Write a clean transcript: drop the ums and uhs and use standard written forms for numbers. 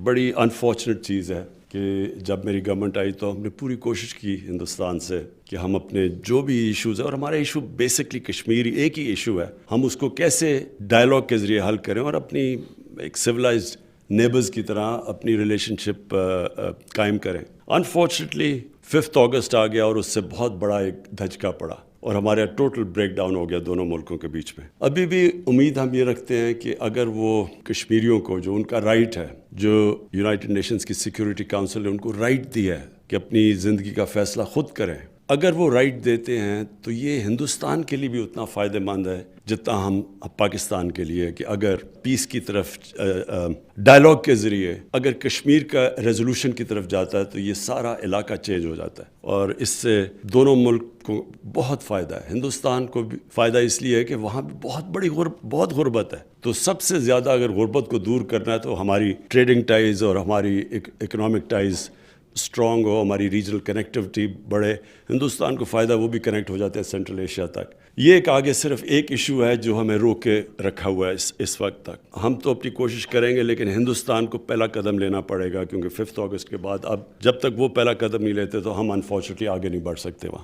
بڑی انفارچونیٹ چیز ہے کہ جب میری گورنمنٹ آئی تو ہم نے پوری کوشش کی ہندوستان سے کہ ہم اپنے جو بھی ایشوز ہیں، اور ہمارا ایشو بیسکلی کشمیری ایک ہی ایشو ہے، ہم اس کو کیسے ڈائلاگ کے ذریعے حل کریں اور اپنی ایک سویلائزڈ نیبرز کی طرح اپنی ریلیشن شپ قائم کریں۔ انفارچونیٹلی 5 اگست آ گیا اور اس سے بہت بڑا ایک دھچکا پڑا اور ہمارا ٹوٹل بریک ڈاؤن ہو گیا دونوں ملکوں کے بیچ میں۔ ابھی بھی امید ہم یہ رکھتے ہیں کہ اگر وہ کشمیریوں کو جو ان کا رائٹ ہے، جو یونائٹڈ نیشنز کی سیکیورٹی کونسل نے ان کو رائٹ دیا ہے کہ اپنی زندگی کا فیصلہ خود کریں، اگر وہ رائٹ دیتے ہیں تو یہ ہندوستان کے لیے بھی اتنا فائدہ مند ہے جتنا ہم پاکستان کے لیے، کہ اگر پیس کی طرف ڈائلاگ کے ذریعے اگر کشمیر کا ریزولوشن کی طرف جاتا ہے تو یہ سارا علاقہ چینج ہو جاتا ہے، اور اس سے دونوں ملک کو بہت فائدہ ہے۔ ہندوستان کو بھی فائدہ اس لیے ہے کہ وہاں بھی بہت غربت ہے، تو سب سے زیادہ اگر غربت کو دور کرنا ہے تو ہماری ٹریڈنگ ٹائز اور ہماری اکنامک ٹائز اسٹرانگ ہو، ہماری ریجنل کنیکٹیوٹی بڑھے، ہندوستان کو فائدہ وہ بھی کنیکٹ ہو جاتے ہیں سینٹرل ایشیا تک۔ یہ ایک آگے صرف ایک ایشو ہے جو ہمیں روک کے رکھا ہوا ہے اس وقت تک۔ ہم تو اپنی کوشش کریں گے لیکن ہندوستان کو پہلا قدم لینا پڑے گا، کیونکہ 5 اگست کے بعد اب جب تک وہ پہلا قدم نہیں لیتے تو ہم انفارچونیٹلی آگے نہیں بڑھ سکتے وہاں۔